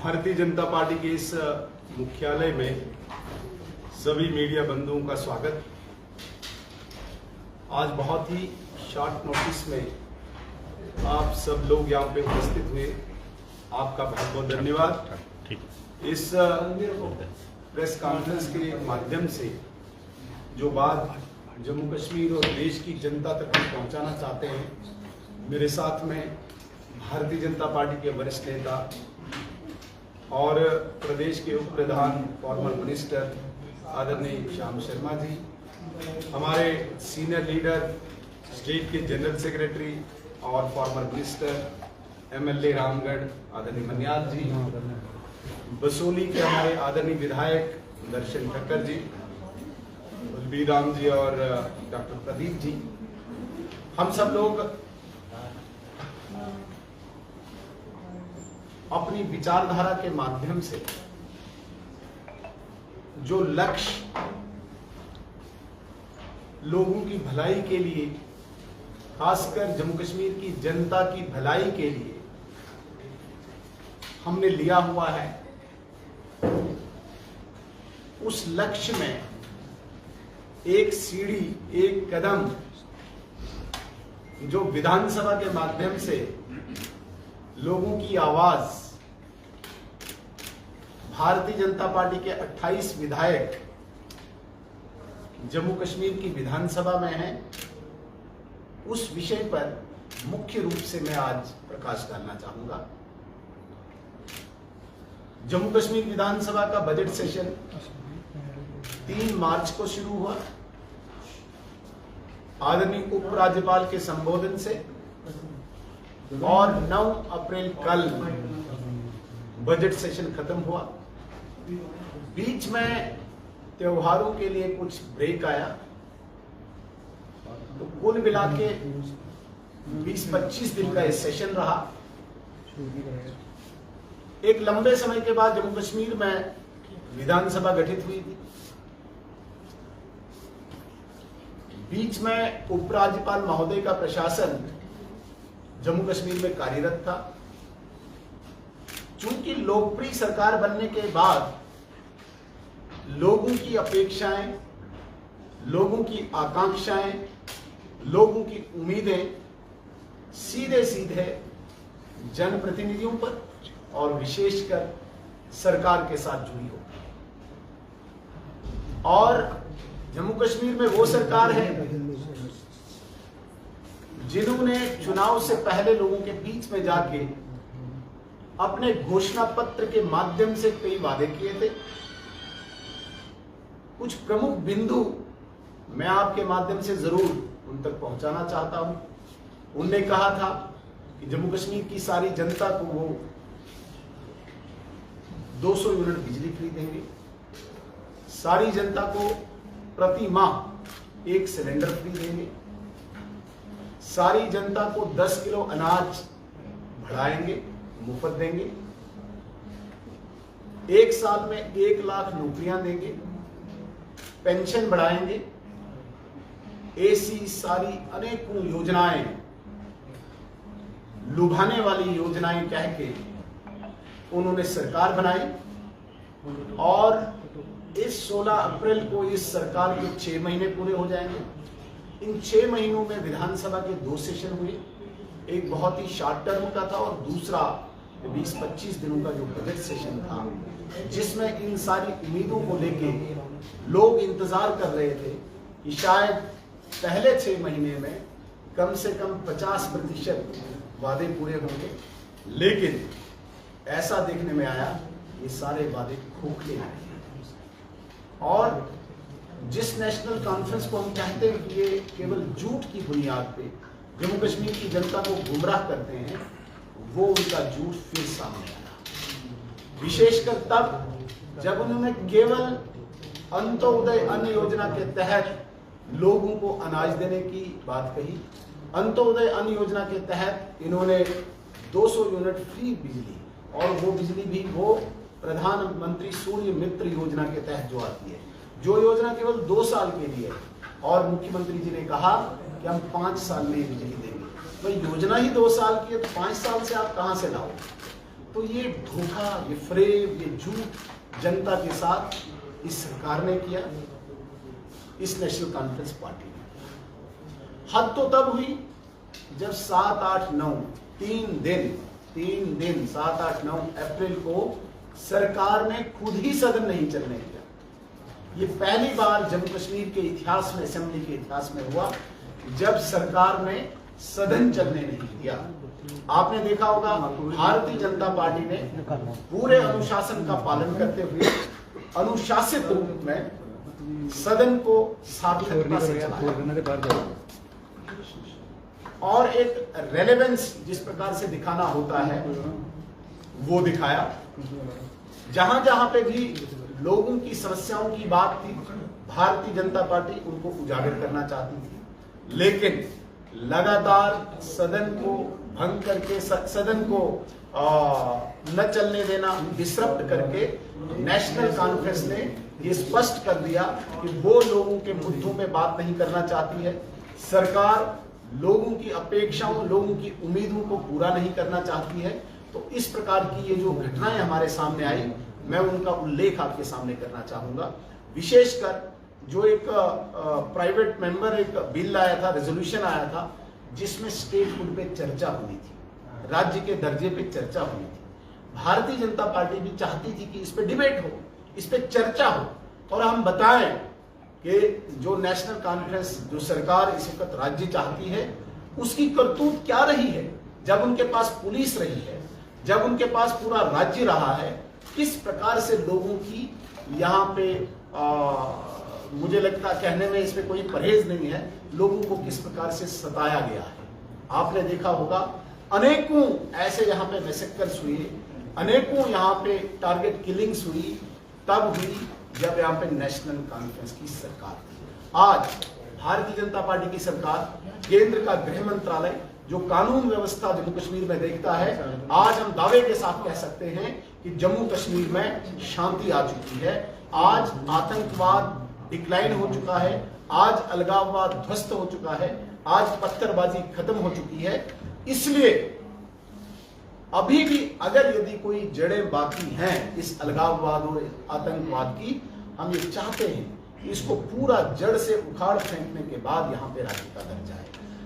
Bharatiya Janata party के इस मुख्यालय में सभी मीडिया बंधुओं का स्वागत। आज बहुत ही शॉर्ट नोटिस में आप सब लोग यहाँ पे उपस्थित हुए, आपका बहुत बहुत धन्यवाद। इस प्रेस कॉन्फ्रेंस के माध्यम से जो बात जम्मू कश्मीर और देश की जनता तक हम पहुँचाना चाहते हैं, मेरे साथ में भारतीय जनता पार्टी के वरिष्ठ नेता और प्रदेश के उप प्रधान फॉर्मर मिनिस्टर आदरणीय श्याम शर्मा जी, हमारे सीनियर लीडर स्टेट के जनरल सेक्रेटरी और फॉर्मर मिनिस्टर एमएलए रामगढ़ आदरणीय मन्याल जी, बसोली के हमारे आदरणीय विधायक दर्शन ठक्कर जी, बलबीर राम जी और डॉक्टर प्रदीप जी, हम सब लोग अपनी विचारधारा के माध्यम से जो लक्ष्य लोगों की भलाई के लिए, खासकर जम्मू कश्मीर की जनता की भलाई के लिए हमने लिया हुआ है, उस लक्ष्य में एक सीढ़ी, एक कदम जो विधानसभा के माध्यम से लोगों की आवाज, भारतीय जनता पार्टी के 28 विधायक जम्मू कश्मीर की विधानसभा में हैं, उस विषय पर मुख्य रूप से मैं आज प्रकाश डालना चाहूंगा। जम्मू कश्मीर विधानसभा का बजट सेशन 3 मार्च को शुरू हुआ। आदरणीय उपराज्यपाल के संबोधन से और 9 अप्रैल कल बजट सेशन खत्म हुआ। बीच में त्योहारों के लिए कुछ ब्रेक आया, तो कुल मिला के 20-25 दिन का ये सेशन रहा। एक लंबे समय के बाद जम्मू कश्मीर में विधानसभा गठित हुई थी। बीच में उपराज्यपाल महोदय का प्रशासन जम्मू कश्मीर में कार्यरत था। चूंकि लोकप्रिय सरकार बनने के बाद लोगों की अपेक्षाएं, लोगों की आकांक्षाएं, लोगों की उम्मीदें सीधे सीधे जनप्रतिनिधियों पर और विशेषकर सरकार के साथ जुड़ी हो। और जम्मू कश्मीर में वो सरकार है जिन्होंने चुनाव से पहले लोगों के बीच में जाके अपने घोषणा पत्र के माध्यम से कई वादे किए थे। कुछ प्रमुख बिंदु मैं आपके माध्यम से जरूर उन तक पहुंचाना चाहता हूं। उनने कहा था कि जम्मू कश्मीर की सारी जनता को वो 200 यूनिट बिजली फ्री देंगे, सारी जनता को प्रति माह 1 सिलेंडर फ्री देंगे, सारी जनता को 10 किलो अनाज बढ़ाएंगे, मुफ्त देंगे, 1 साल में 1 लाख नौकरियां देंगे, पेंशन बढ़ाएंगे, ऐसी सारी अनेकों योजनाएं, लुभाने वाली योजनाएं कह के उन्होंने सरकार बनाई। और इस 16 अप्रैल को इस सरकार के 6 महीने पूरे हो जाएंगे। इन 6 महीनों में विधानसभा के 2 सेशन हुए, एक बहुत ही शॉर्ट टर्म का था और दूसरा 20-25 दिनों का जो बजट सेशन था, जिसमें इन सारी उम्मीदों को लेके लोग इंतजार कर रहे थे कि शायद पहले 6 महीने में कम से कम 50% वादे पूरे होंगे। लेकिन ऐसा देखने में आया ये सारे वादे खोखले आए। और जिस नेशनल कॉन्फ्रेंस को हम कहते हैं कि ये केवल झूठ की बुनियाद पे जम्मू कश्मीर की जनता को गुमराह करते हैं, वो उनका झूठ फिर सामने आया। विशेषकर तब जब उन्होंने केवल अंत्योदय अन्न योजना के तहत लोगों को अनाज देने की बात कही। अंत्योदय अन्न योजना के तहत इन्होंने 200 यूनिट फ्री बिजली, और वो बिजली भी वो प्रधानमंत्री सूर्य मित्र योजना के तहत जो आती है, जो योजना केवल 2 साल के लिए है। और मुख्यमंत्री जी ने कहा कि हम 5 साल में बिजली देंगे। तो योजना ही 2 साल की है, तो 5 साल से आप कहां से लाओ? तो ये धोखा, ये फ्रेब, ये झूठ जनता के साथ इस सरकार ने किया, इस नेशनल कॉन्फ्रेंस पार्टी ने। हद तो तब हुई जब 7, 8, 9 3 दिन 7, 8, 9 अप्रैल को सरकार ने खुद ही सदन नहीं चलने दिया। ये पहली बार जम्मू कश्मीर के इतिहास में, असेंबली के इतिहास में हुआ जब सरकार ने सदन चलने नहीं दिया। आपने देखा होगा भारतीय जनता पार्टी ने पूरे अनुशासन का पालन करते हुए अनुशासित रूप में सदन को सार्थकता से चलाया और एक रेलेवेंस जिस प्रकार से दिखाना होता है वो दिखाया। जहां जहां पे भी लोगों की समस्याओं की बात थी, भारतीय जनता पार्टी उनको उजागर करना चाहती थी, लेकिन लगातार सदन को भंग करके, सदन को न चलने देना, डिसरप्ट करके नेशनल कॉन्फ्रेंस ने ये स्पष्ट कर दिया कि वो लोगों के मुद्दों पे बात नहीं करना चाहती है। सरकार लोगों की अपेक्षाओं, लोगों की उम्मीदों को पूरा नहीं करना चाहती है। तो इस प्रकार की ये जो घटनाएं हमारे सामने आई, मैं उनका उल्लेख आपके सामने करना चाहूंगा। विशेषकर जो एक प्राइवेट मेंबर एक बिल लाया था, रेजोल्यूशन आया था, जिसमें स्टेटहुड पे चर्चा हुई थी, राज्य के दर्जे पे चर्चा हुई थी। भारतीय जनता पार्टी भी चाहती थी कि इस पे डिबेट हो, इस पे चर्चा हो और हम बताएं कि जो नेशनल कॉन्फ्रेंस, जो सरकार इस वक्त राज्य चाहती है, उसकी करतूत क्या रही है। जब उनके पास पुलिस रही है, जब उनके पास पूरा राज्य रहा है, किस प्रकार से लोगों की यहाँ पे मुझे लगता है कहने में इसमें कोई परहेज नहीं है, लोगों को किस प्रकार से सताया गया है। आपने देखा होगा अनेकों ऐसे यहाँ पे मैसेकर्स हुए, अनेकों यहाँ पे टारगेट किलिंग्स हुई, तब हुई जब यहाँ पे नेशनल कॉन्फ्रेंस की सरकार थी। आज भारतीय जनता पार्टी की सरकार, केंद्र का गृह मंत्रालय जो कानून व्यवस्था जम्मू कश्मीर में देखता है, आज हम दावे के साथ कह सकते हैं कि जम्मू कश्मीर में शांति आ चुकी है। आज आतंकवाद डिक्लाइन हो चुका है, आज अलगाववाद ध्वस्त हो चुका है, आज पत्थरबाजी खत्म हो चुकी है। इसलिए अभी भी अगर यदि कोई जड़ें बाकी हैं इस अलगाववाद और आतंकवाद की, हम ये चाहते हैं कि इसको पूरा जड़ से उखाड़ फेंकने के बाद यहाँ पे राज्य का दर्जा है।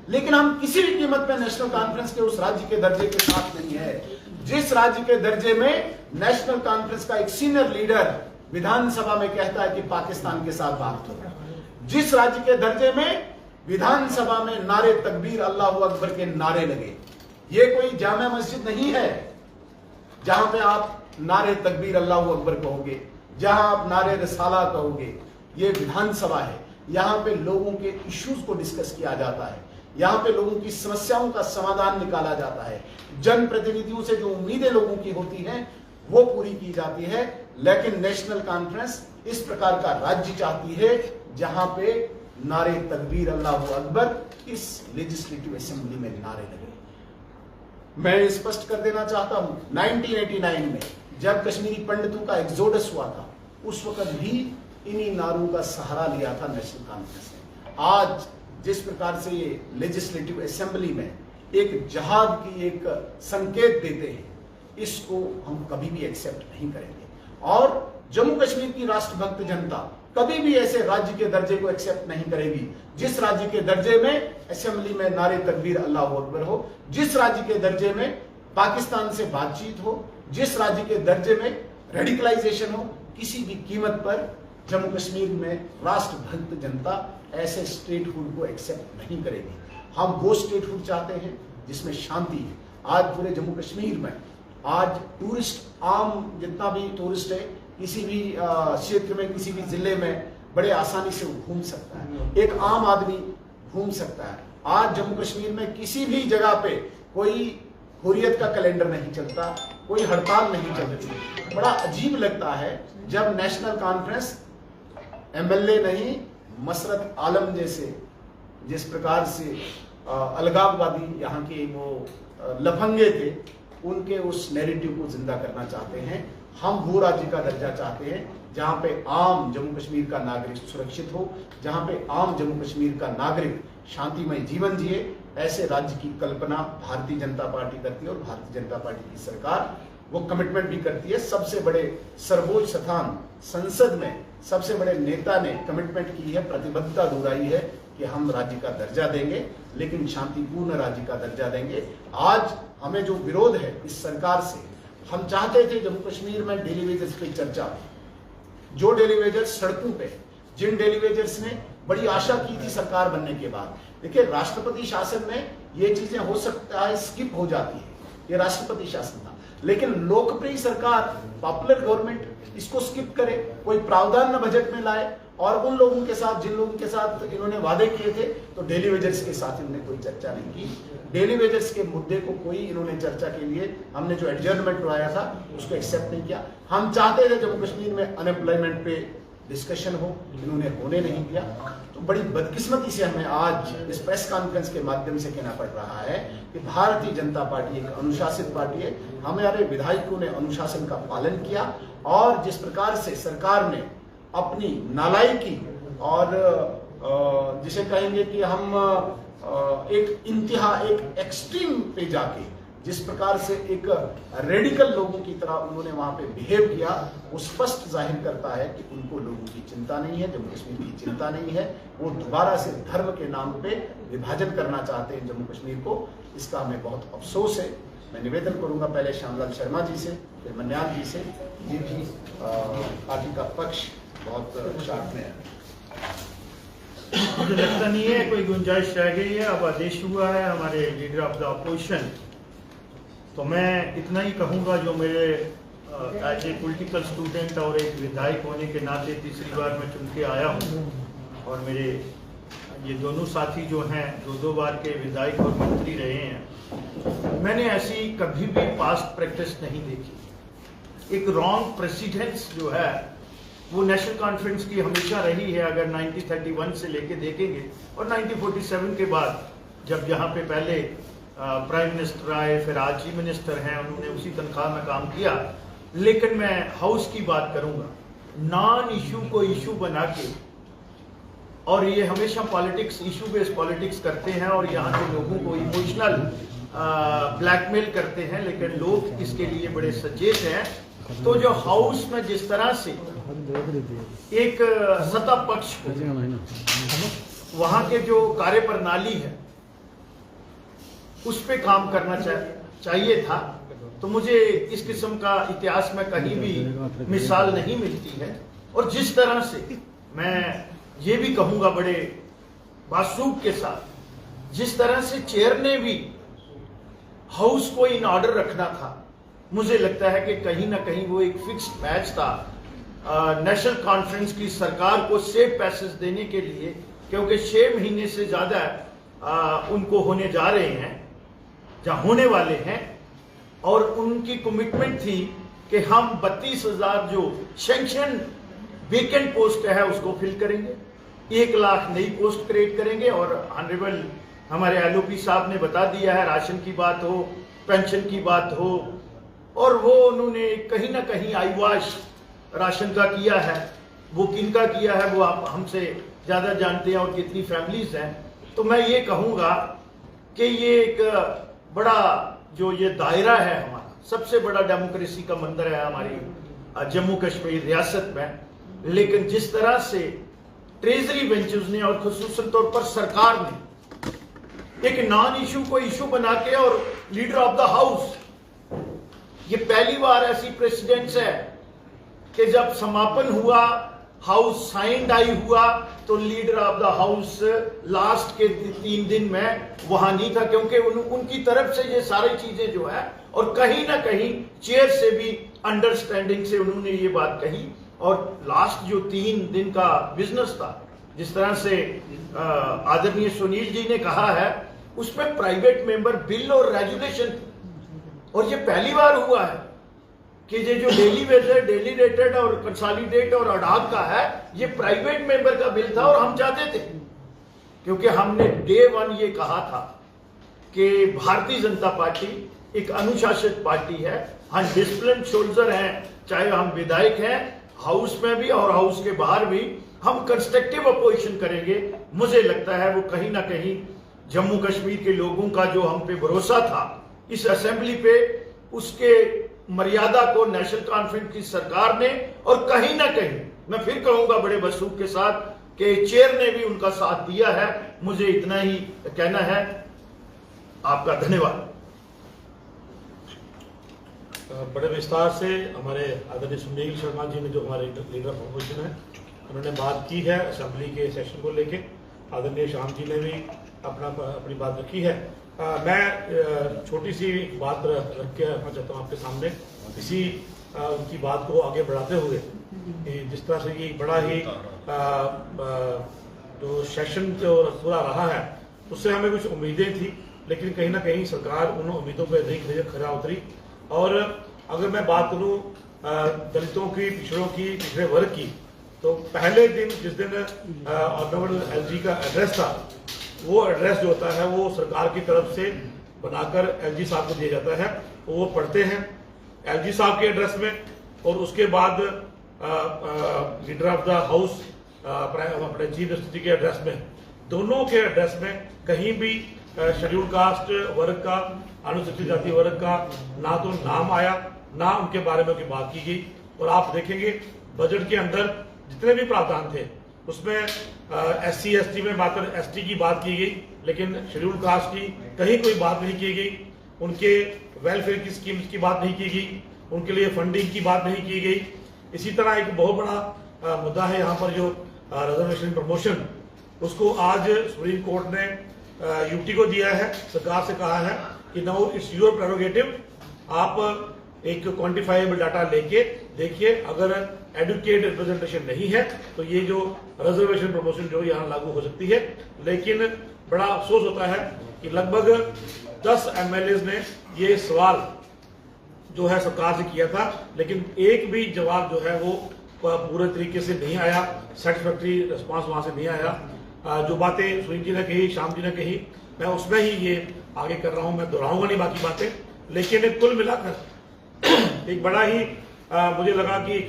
लेकिन हम किसी भी कीमत पे नेशनल कॉन्फ्रेंस के उस राज्य के दर्जे के साथ नहीं है जिस राज्य के दर्जे में नेशनल कॉन्फ्रेंस का एक सीनियर लीडर विधानसभा में कहता है कि पाकिस्तान के साथ बात हो रहा है, जिस राज्य के दर्जे में विधानसभा में नारे तकबीर अल्लाहू अकबर के नारे लगे। ये कोई जामा मस्जिद नहीं है जहां पे आप नारे तकबीर अल्लाहू अकबर कहोगे, जहां आप नारे रिसाला कहोगे। ये विधानसभा है, यहाँ पे लोगों के इश्यूज को डिस्कस किया जाता है, यहाँ पे लोगों की समस्याओं का समाधान निकाला जाता है, जनप्रतिनिधियों से जो उम्मीदें लोगों की होती हैं वो पूरी की जाती है। लेकिन नेशनल कॉन्फ्रेंस इस प्रकार का राज्य चाहती है जहां पे नारे तकबीर अल्लाहू अकबर इस लेजिस्लेटिव असेंबली में नारे लगे। मैं स्पष्ट कर देना चाहता हूं, 1989 में जब कश्मीरी पंडितों का एक्सोडस हुआ था, उस वक्त भी इन्हीं नारों का सहारा लिया था नेशनल कॉन्फ्रेंस ने। आज जिस प्रकार से ये लेजिस्लेटिव असेंबली में एक जहाद की एक संकेत देते हैं, इसको हम कभी भी एक्सेप्ट नहीं करेंगे। और जम्मू कश्मीर की राष्ट्रभक्त जनता कभी भी ऐसे राज्य के दर्जे को एक्सेप्ट नहीं करेगी जिस राज्य के दर्जे में असेंबली में नारे तकबीर अल्लाहू अकबर हो, जिस राज्य के दर्जे में पाकिस्तान से बातचीत हो, जिस राज्य के दर्जे में रेडिकलाइजेशन हो। किसी भी कीमत पर जम्मू कश्मीर में राष्ट्रभक्त जनता ऐसे स्टेटहुड को एक्सेप्ट नहीं करेगी। हम वो स्टेटहुड चाहते हैं जिसमें शांति है। आज पूरे जम्मू कश्मीर में आज टूरिस्ट, आम जितना भी टूरिस्ट है, किसी भी क्षेत्र में, किसी भी जिले में बड़े आसानी से घूम सकता है, एक आम आदमी घूम सकता है। आज जम्मू कश्मीर में किसी भी जगह पे कोई हुर्रियत का कैलेंडर नहीं चलता, कोई हड़ताल नहीं चलती। बड़ा अजीब लगता है जब नेशनल कॉन्फ्रेंस एमएलए नहीं, मसरत आलम जैसे जिस प्रकार से अलगाववादी यहाँ के वो लफंगे थे, उनके उस नैरेटिव को जिंदा करना चाहते हैं। हम वो राज्य का दर्जा चाहते हैं जहाँ पे आम जम्मू कश्मीर का नागरिक सुरक्षित हो, जहाँ पे आम जम्मू कश्मीर का नागरिक शांतिमय जीवन जिए। ऐसे राज्य की कल्पना भारतीय जनता पार्टी करती है और भारतीय जनता पार्टी की सरकार वो कमिटमेंट भी करती है। सबसे बड़े सर्वोच्च स्थान संसद में सबसे बड़े नेता ने कमिटमेंट की है, प्रतिबद्धता दोहराई है कि हम राज्य का दर्जा देंगे, लेकिन शांतिपूर्ण राज्य का दर्जा देंगे। आज हमें जो विरोध है इस सरकार से, हम चाहते थे जम्मू कश्मीर में डेली वेजेस पे चर्चा हो। जो डेली वेजर्स सड़कों पे, जिन डेली वेजर्स ने बड़ी आशा की थी सरकार बनने के बाद, देखिए राष्ट्रपति शासन में ये चीजें हो सकता है स्किप हो जाती है, ये राष्ट्रपति शासन था, लेकिन लोकप्रिय सरकार, पॉपुलर गवर्नमेंट इसको स्किप करे, कोई प्रावधान न बजट में लाए और उन लोगों के साथ जिन लोगों के साथ इन्होंने वादे किए थे, तो डेली वेजर्स के साथ इन्होंने कोई चर्चा नहीं की। डेली वेजर्स के मुद्दे को कोई इन्होंने चर्चा के लिए, हमने जो एडजर्नमेंट लाया था उसको एक्सेप्ट नहीं किया। हम चाहते थे जम्मू कश्मीर में अनएम्प्लॉयमेंट पे डिस्कशन हो, इन्होंने होने नहीं दिया। तो बड़ी बदकिस्मती से हमें आज इस प्रेस कॉन्फ्रेंस के माध्यम से कहना पड़ रहा है कि भारतीय जनता पार्टी एक अनुशासित पार्टी है। हमारे विधायकों ने अनुशासन का पालन किया और जिस प्रकार से सरकार ने अपनी नालायकी और जिसे कहेंगे कि हम एक इंतहा, एक एक्सट्रीम पे जाके जिस प्रकार से एक रेडिकल लोगों की तरह उन्होंने वहां पे बिहेव किया, वो स्पष्ट जाहिर करता है कि उनको लोगों की चिंता नहीं है, जम्मू कश्मीर की चिंता नहीं है। वो दोबारा से धर्म के नाम पे विभाजन करना चाहते हैं जम्मू कश्मीर को। इसका हमें बहुत अफसोस है। मैं निवेदन करूंगा पहले श्यामलाल शर्मा जी से, फिर मन्याल जी से। ये भी पार्टी का पक्ष बहुत शार्प में है। मुझे लगता नहीं है कोई गुंजाइश रह गई है। अब आदेश हुआ है हमारे लीडर ऑफ द अपोजिशन, तो मैं इतना ही कहूँगा जो मेरे एज ए पॉलिटिकल स्टूडेंट और एक विधायक होने के नाते तीसरी बार मैं चुन के आया हूँ, और मेरे ये दोनों साथी जो हैं दो बार के विधायक और मंत्री रहे हैं, मैंने ऐसी कभी भी पास्ट प्रैक्टिस नहीं देखी। एक रॉन्ग प्रेसिडेंस जो है वो नेशनल कॉन्फ्रेंस की हमेशा रही है। अगर 1931 से लेके देखेंगे और 1947 के बाद जब यहाँ पे पहले प्राइम मिनिस्टर आए, फिर आज चीफ मिनिस्टर हैं, उन्होंने उसी तनख्वाह में काम किया। लेकिन मैं हाउस की बात करूंगा, नॉन इशू को इशू बना के, और ये हमेशा पॉलिटिक्स, इशू बेस्ड पॉलिटिक्स करते हैं और यहाँ के लोगों को इमोशनल ब्लैकमेल करते हैं, लेकिन लोग इसके लिए बड़े सचेत हैं। तो जो हाउस में जिस तरह से एक सत्ता पक्ष को वहां के जो कार्य प्रणाली है उस पे काम करना चाहिए था, तो मुझे इस किस्म का इतिहास में कहीं भी मिसाल नहीं मिलती है। और जिस तरह से मैं ये भी कहूंगा बड़े बासूब के साथ, जिस तरह से चेयर ने भी हाउस को इन ऑर्डर रखना था, मुझे लगता है कि कहीं ना कहीं वो एक फिक्स्ड मैच था नेशनल कॉन्फ्रेंस की सरकार को सेफ पैसेज देने के लिए, क्योंकि 6 महीने से ज्यादा उनको होने जा रहे हैं, जहां होने वाले हैं, और उनकी कमिटमेंट थी कि हम 32,000 जो सैंक्शन वेकेंट पोस्ट है उसको फिल करेंगे, 1 लाख नई पोस्ट क्रिएट करेंगे। और ऑनरेबल हमारे एलओपी साहब ने बता दिया है, राशन की बात हो, पेंशन की बात हो, और वो उन्होंने कहीं ना कहीं आईवाश राशन का किया है। वो किनका किया है वो आप हमसे ज्यादा जानते हैं, और कितनी फैमिलीज हैं। तो मैं ये कहूंगा कि ये एक बड़ा जो ये दायरा है हमारा, सबसे बड़ा डेमोक्रेसी का मंदिर है हमारी जम्मू कश्मीर रियासत में। लेकिन जिस तरह से ट्रेजरी बेंचेस ने और खुसूसन तौर पर सरकार ने एक नॉन इशू को इशू बना के, और लीडर ऑफ द हाउस, ये पहली बार ऐसी प्रेसिडेंट्स है कि जब समापन हुआ, हाउस साइंड आई हुआ, तो leader of the house last के 3 दिन में वहां नहीं था, क्योंकि उनकी तरफ से ये सारी चीजें जो है, और कहीं ना कहीं चेयर से भी अंडरस्टैंडिंग से उन्होंने ये बात कही। और लास्ट जो 3 दिन का बिजनेस था, जिस तरह से आदरणीय सुनील जी ने कहा है, उसमें प्राइवेट मेंबर बिल और रेजुलेशन, और ये पहली बार हुआ है कि ये जो डेली वेजेस, डेली रेटेड और कंसोलिडेट और अडाक का है, ये प्राइवेट मेंबर का बिल था। और हम चाहते थे, क्योंकि हमने डे 1 ये कहा था कि भारतीय जनता पार्टी एक अनुशासित पार्टी है, हम डिसिप्लिन सोल्जर हैं, चाहे हम विधायक हैं हाउस में भी और हाउस के बाहर भी, हम कंस्ट्रक्टिव अपोजिशन करेंगे। मुझे लगता है वो कहीं ना कहीं जम्मू कश्मीर के लोगों का जो हम पे भरोसा था इस असेंबली पे, उसके मर्यादा को नेशनल कॉन्फ्रेंस की सरकार ने, और कहीं ना कहीं मैं फिर कहूंगा बड़े वसूख के साथ कि चेयर ने भी उनका साथ दिया है। मुझे इतना ही कहना है। आपका धन्यवाद। बड़े विस्तार से हमारे आदरणीय सुनील शर्मा जी ने, जो हमारे लीडर ऑफ अपोजिशन है, उन्होंने बात की है असेंबली के सेशन को लेके। आदरणीय श्याम जी ने भी अपनी बात रखी है। मैं छोटी सी बात रख के रखना चाहता हूँ आपके सामने, इसी उनकी बात को आगे बढ़ाते हुए कि जिस तरह से ये बड़ा ही जो सेशन जो पूरा रहा है उससे हमें कुछ उम्मीदें थी, लेकिन कहीं ना कहीं सरकार उन उम्मीदों पर नहीं खरा उतरी। और अगर मैं बात करूं दलितों की, पिछड़ों की, पिछड़े वर्ग की, तो पहले दिन जिस दिन ऑनरेबल एलजी का एड्रेस था, वो एड्रेस जो होता है वो सरकार की तरफ से बनाकर एलजी साहब को दिया जाता है। वो पढ़ते हैं एलजी साहब के एड्रेस में, और उसके बाद लीडर ऑफ द हाउस अपने चीफ मिनिस्टर के एड्रेस में, दोनों के एड्रेस में कहीं भी शेड्यूल कास्ट वर्ग का, अनुसूचित जाति वर्ग का ना तो नाम आया, ना उनके बारे में कोई बात की गई। और आप देखेंगे बजट के अंदर जितने भी प्रावधान थे उसमें SC ST में बात कर ST की बात की गई, लेकिन शेड्यूल कास्ट की कहीं कोई बात नहीं की गई। उनके वेलफेयर की स्कीम्स की बात नहीं की गई, उनके लिए फंडिंग की बात नहीं की गई। इसी तरह एक बहुत बड़ा मुद्दा है यहाँ पर जो रिजर्वेशन प्रमोशन, उसको आज सुप्रीम कोर्ट ने यूटी को दिया है। सरकार से कहा है कि नाउ इट्स योर प्रेरोगेटिव, आप एक क्वांटिफाइबल डाटा लेके देखिए, अगर एडुकेट रिप्रेजेंटेशन नहीं है तो ये जो रिजर्वेशन प्रमोशन जो यहाँ लागू हो सकती है। लेकिन बड़ा अफसोस होता है कि लगभग 10 MLAs ने ये सवाल जो है सरकार से किया था, लेकिन एक भी जवाब जो है वो पूरे तरीके से नहीं आया, सेटिस्फैक्ट्री रिस्पांस वहां से नहीं आया। जो बातें सुनील जी ने कही, श्याम जी ने कही, मैं उसमें ही ये आगे कर रहा हूं, मैं दोहराऊंगा नहीं बाकी बातें। लेकिन कुल मिलाकर एक बड़ा ही मुझे लगा कि एक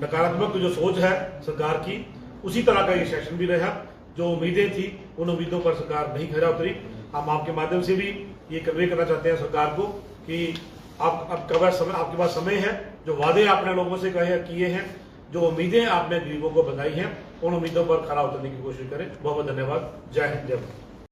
नकारात्मक जो सोच है सरकार की, उसी तरह का ये सेशन भी रहा। जो उम्मीदें थी उन उम्मीदों पर सरकार नहीं खरा उतरी। हम आपके माध्यम से भी ये कन्वे करना चाहते हैं सरकार को कि आपके पास समय है, जो वादे आपने लोगों से किए हैं, जो उम्मीदें आपने गरीबों को बनाई हैं, उन उम्मीदों पर खरा उतरने की कोशिश करें। बहुत बहुत धन्यवाद। जय हिंद, जय भारत।